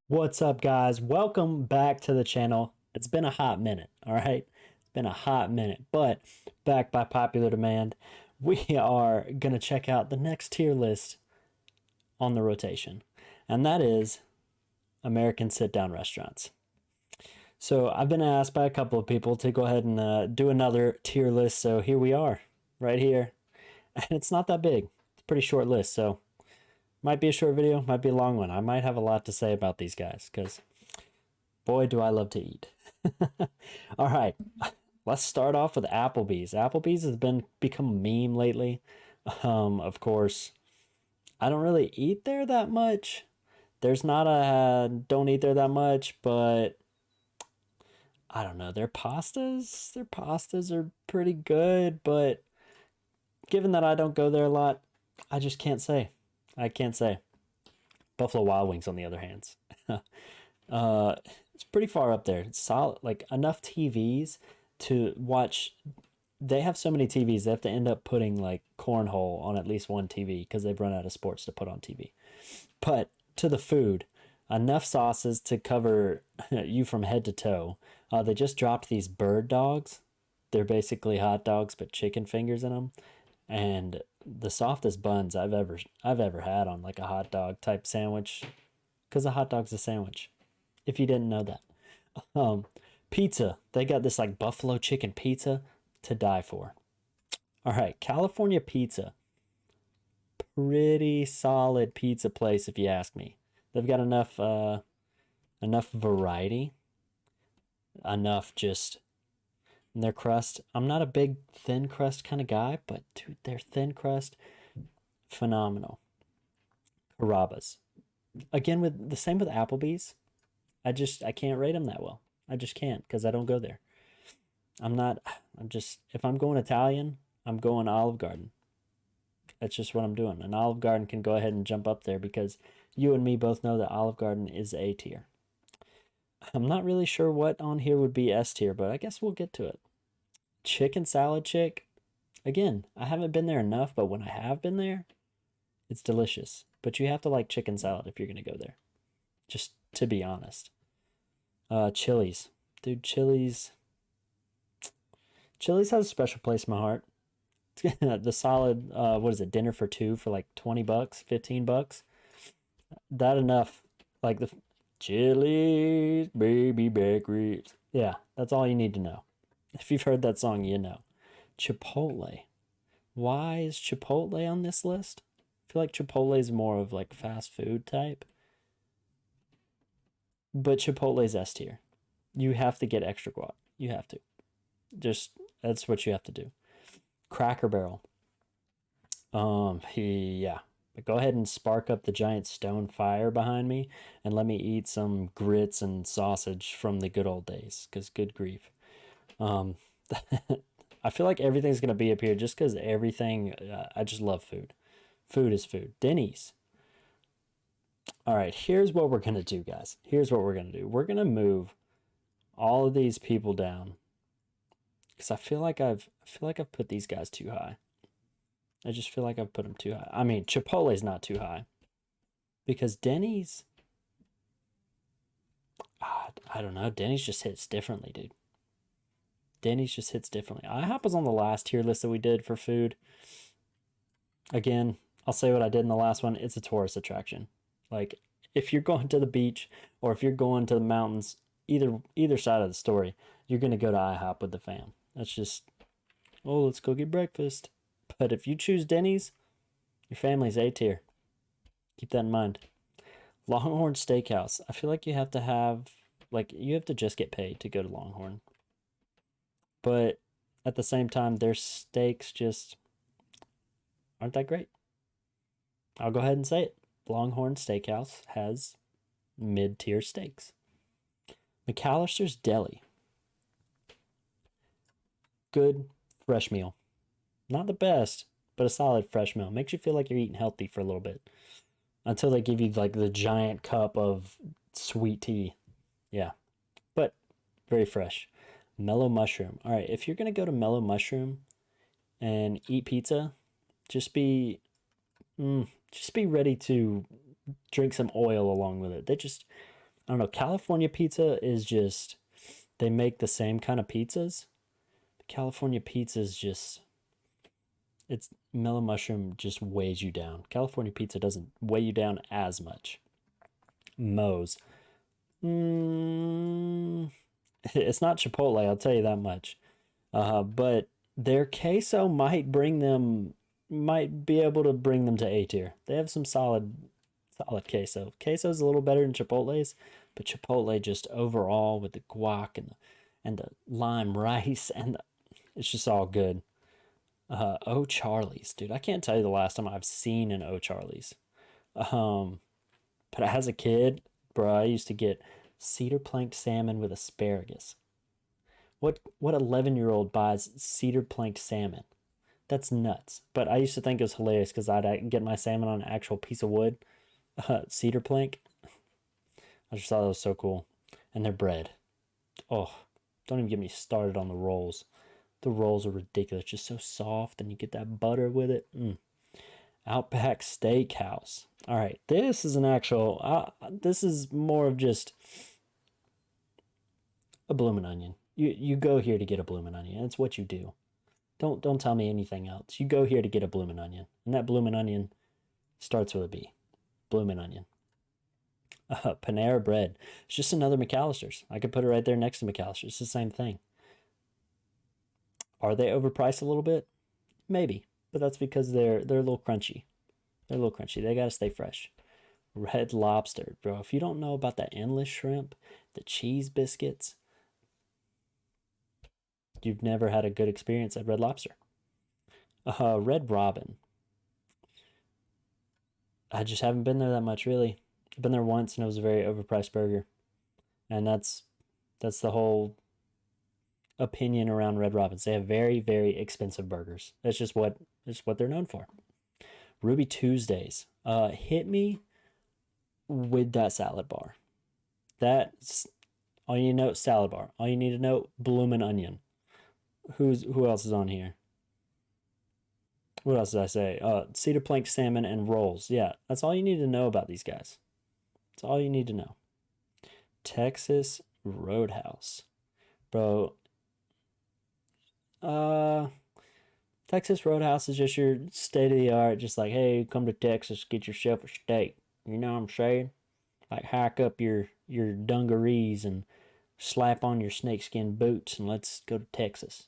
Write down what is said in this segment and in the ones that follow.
What's up, guys? Welcome back to the channel. It's been a hot minute, all right? It's been a hot minute, but back by popular demand, we are going to check out the next tier list on the rotation, and that is American sit down restaurants. So, I've been asked by a couple of people to go ahead and do another tier list, so here we are, right here. And it's not that big, it's a pretty short list, so might be a short video, might be a long one. I might have a lot to say about these guys because boy, do I love to eat. All right, let's start off with Applebee's. Applebee's has become a meme lately. Of course, I don't really eat there that much. There's not a don't eat there that much, but I don't know. Their pastas are pretty good, but given that I don't go there a lot, I just can't say. I can't say. Buffalo Wild Wings, on the other hand, uh, it's pretty far up there. It's solid, like enough TVs to watch. They have so many TVs, they have to end up putting like cornhole on at least one TV because they've run out of sports to put on TV. But to the food, enough sauces to cover you from head to toe. They just dropped these bird dogs. They're basically hot dogs but chicken fingers in them, and the softest buns I've ever had on like a hot dog type sandwich. Because a hot dog's a sandwich. If you didn't know that. Um, Pizza. They got this like buffalo chicken pizza to die for. All right, California Pizza. Pretty solid pizza place if you ask me. They've got enough variety, enough just in their crust. I'm not a big thin crust kind of guy, but dude, their thin crust phenomenal. Carrabba's. Again with the same with Applebee's. I can't rate them that well. I just can't because I don't go there. I'm not. I'm just. If I'm going Italian, I'm going Olive Garden. That's just what I'm doing. And Olive Garden can go ahead and jump up there because you and me both know that Olive Garden is A tier. I'm not really sure what on here would be S tier, but I guess we'll get to it. Chicken Salad Chick. Again, I haven't been there enough, but when I have been there, it's delicious. But you have to like chicken salad if you're gonna go there. Just to be honest. Chili's. Dude, Chili's has a special place in my heart. The solid what is it, dinner for two for like 20 bucks, 15 bucks. That enough. Like the Chili's baby back ribs. Yeah, that's all you need to know. If you've heard that song, you know. Chipotle. Why is Chipotle on this list? I feel like Chipotle is more of like fast food type, but Chipotle's S tier. You have to get extra guac. You have to. Just that's what you have to do. Cracker Barrel. Yeah. But go ahead and spark up the giant stone fire behind me and let me eat some grits and sausage from the good old days. Cause good grief. Um, I feel like everything's gonna be up here just because everything. I just love food. Food is food. Denny's. All right. Here's what we're gonna do, guys. Here's what we're gonna do. We're gonna move all of these people down because I feel like I've put these guys too high. I just feel like I've put them too high. I mean, Chipotle's not too high because Denny's. I don't know. Denny's just hits differently, dude. Denny's just hits differently. IHOP was on the last tier list that we did for food. Again, I'll say what I did in the last one. It's a tourist attraction. Like if you're going to the beach or if you're going to the mountains, either side of the story, you're gonna go to IHOP with the fam. That's just let's go get breakfast. But if you choose Denny's, your family's A tier. Keep that in mind. Longhorn Steakhouse. I feel like you have to just get paid to go to Longhorn. But at the same time, their steaks just aren't that great. I'll go ahead and say it. Longhorn Steakhouse has mid-tier steaks. McAllister's Deli. Good fresh meal. Not the best, but a solid fresh meal. Makes you feel like you're eating healthy for a little bit. Until they give you like the giant cup of sweet tea. Yeah. But very fresh. Mellow Mushroom. All right, if you're going to go to Mellow Mushroom and eat pizza, just be just be ready to drink some oil along with it. I don't know. California pizza is just, they make the same kind of pizzas. California pizza is just, it's mellow mushroom just weighs you down. California pizza doesn't weigh you down as much. Moe's. Mm, it's not Chipotle, I'll tell you that much. But their queso might be able to bring them to A tier. They have some solid queso. Queso's a little better than Chipotle's, but Chipotle just overall with the guac and the lime rice it's just all good. O'Charlie's, dude. I can't tell you the last time I've seen an O'Charlie's. Um, but as a kid, bro, I used to get cedar planked salmon with asparagus. What 11-year-old buys cedar planked salmon? That's nuts. But I used to think it was hilarious because I'd get my salmon on an actual piece of wood, cedar plank. I just thought that was so cool. And their bread. Oh, don't even get me started on the rolls. The rolls are ridiculous, just so soft, and you get that butter with it. Outback Steakhouse. All right, this is an actual. This is more of just a bloomin' onion. You go here to get a bloomin' onion. It's what you do. Don't tell me anything else. You go here to get a bloomin' onion, and that bloomin' onion starts with a B. Bloomin' onion. Panera Bread. It's just another McAllister's. I could put it right there next to McAllister's. It's the same thing. Are they overpriced a little bit? Maybe, but that's because they're a little crunchy. They're a little crunchy. They gotta stay fresh. Red Lobster, bro. If you don't know about the endless shrimp, the cheese biscuits, you've never had a good experience at Red Lobster. Red Robin. I just haven't been there that much, really. I've been there once, and it was a very overpriced burger, and that's the whole opinion around Red Robins. They have very, very expensive burgers. That's what they're known for. Ruby Tuesdays. Hit me with that salad bar. That's all you need to know. Salad bar. All you need to know. Bloomin' onion. Who else is on here? What else did I say? Cedar plank salmon and rolls. Yeah, that's all you need to know about these guys. That's all you need to know. Texas Roadhouse, bro. Uh, Texas Roadhouse is just your state of the art. Just like, hey, come to Texas, get yourself a steak. You know what I'm saying? Like, hack up your dungarees and slap on your snakeskin boots and let's go to Texas.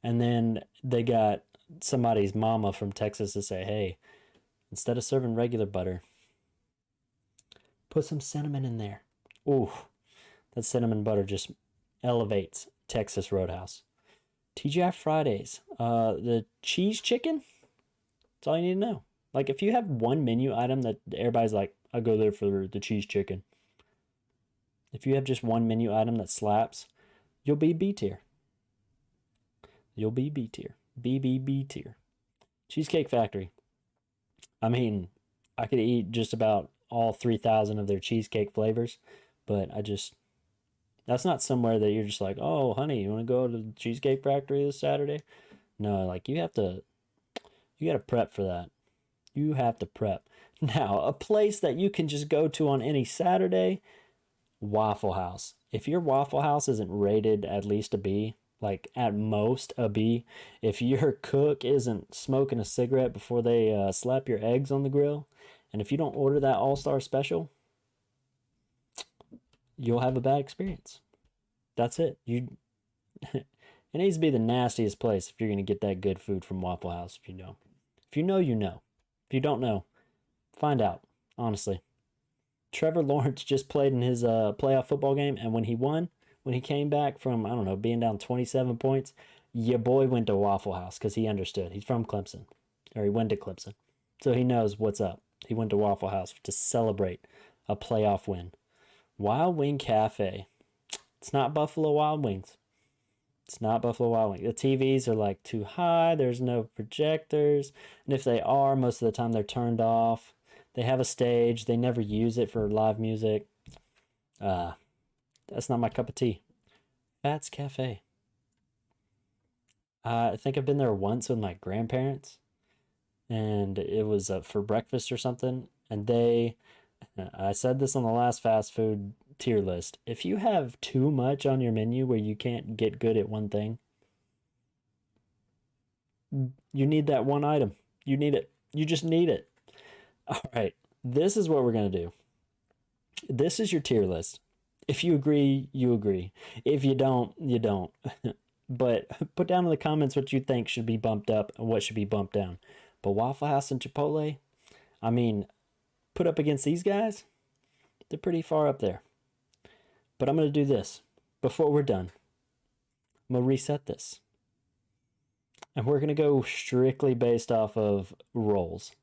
And then they got somebody's mama from Texas to say, hey, instead of serving regular butter, put some cinnamon in there. Ooh, that cinnamon butter just elevates Texas Roadhouse. TGI Fridays. The cheese chicken. That's all you need to know. Like, if you have one menu item that everybody's like, I go there for the cheese chicken. If you have just one menu item that slaps, you'll be B tier. You'll be B tier. B tier. Cheesecake Factory. I mean, I could eat just about all 3,000 of their cheesecake flavors, but that's not somewhere that you're just like, oh, honey, you want to go to the Cheesecake Factory this Saturday? No, like you got to prep for that. You have to prep. Now, a place that you can just go to on any Saturday, Waffle House. If your Waffle House isn't rated at least a B, like at most a B, if your cook isn't smoking a cigarette before they slap your eggs on the grill, and if you don't order that all-star special, you'll have a bad experience. That's it. It needs to be the nastiest place if you're gonna get that good food from Waffle House. If you know, you know. If you don't know, find out. Honestly, Trevor Lawrence just played in his playoff football game, and when he came back from, I don't know, being down 27 points, your boy went to Waffle House because he understood. He's from Clemson, or he went to Clemson, so he knows what's up. He went to Waffle House to celebrate a playoff win. Wild Wing Cafe. It's not Buffalo Wild Wings. It's not Buffalo Wild Wings. The TVs are like too high. There's no projectors. And if they are, most of the time they're turned off. They have a stage. They never use it for live music. That's not my cup of tea. Fats Cafe. I think I've been there once with my grandparents, and it was for breakfast or something. And I said this on the last fast food tier list. If you have too much on your menu where you can't get good at one thing, you need that one item. You need it. You just need it. All right. This is what we're going to do. This is your tier list. If you agree, you agree. If you don't, you don't. But put down in the comments what you think should be bumped up and what should be bumped down. But Waffle House and Chipotle, I mean, put up against these guys, they're pretty far up there. But I'm going to do this before we're done. I'm going to reset this. And we're going to go strictly based off of rolls,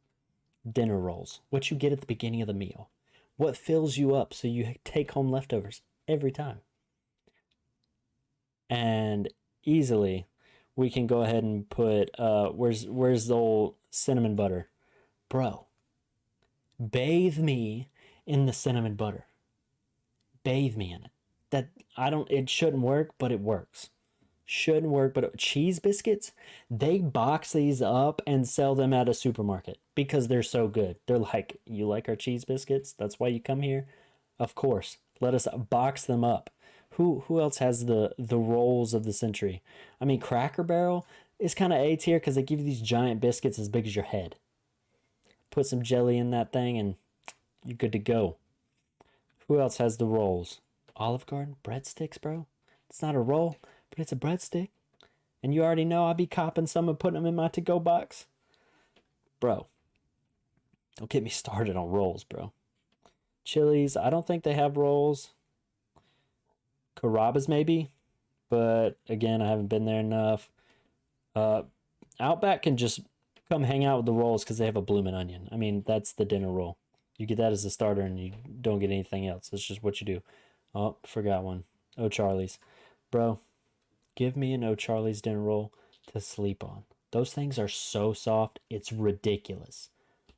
dinner rolls, what you get at the beginning of the meal, what fills you up so you take home leftovers every time. And easily we can go ahead and put, where's the old cinnamon butter? Bro, bathe me in the cinnamon butter. Bathe me in it. It shouldn't work, but it works. Shouldn't work, but cheese biscuits, they box these up and sell them at a supermarket because they're so good. They're like, you like our cheese biscuits? That's why you come here? Of course. Let us box them up. Who else has the rolls of the century? I mean, Cracker Barrel is kind of A tier because they give you these giant biscuits as big as your head. Put some jelly in that thing and you're good to go. Who else has the rolls? Olive Garden? Breadsticks, bro? It's not a roll, but it's a breadstick. And you already know I'll be copping some and putting them in my to-go box. Bro, don't get me started on rolls, bro. Chili's, I don't think they have rolls. Carrabba's maybe, but again, I haven't been there enough. Outback can just come hang out with the rolls because they have a bloomin' onion. I mean, that's the dinner roll. You get that as a starter and you don't get anything else. That's just what you do. Oh, forgot one. O'Charlie's. Bro, give me an O'Charlie's dinner roll to sleep on. Those things are so soft, it's ridiculous.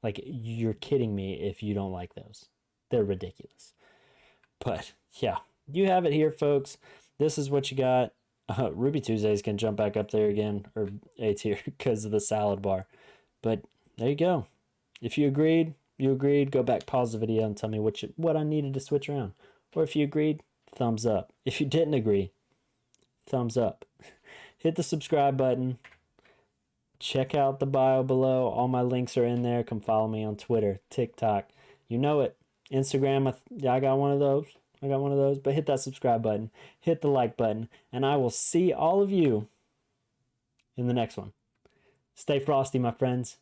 Like, you're kidding me if you don't like those. They're ridiculous. But, yeah, you have it here, folks. This is what you got. Ruby Tuesdays can jump back up there again, or A tier, because of the salad bar. But there you go. If you agreed, you agreed. Go back, pause the video, and tell me what I needed to switch around. Or if you agreed, thumbs up. If you didn't agree, thumbs up. Hit the subscribe button. Check out the bio below. All my links are in there. Come follow me on Twitter, TikTok. You know it. Instagram, I got one of those. But hit that subscribe button. Hit the like button. And I will see all of you in the next one. Stay frosty, my friends.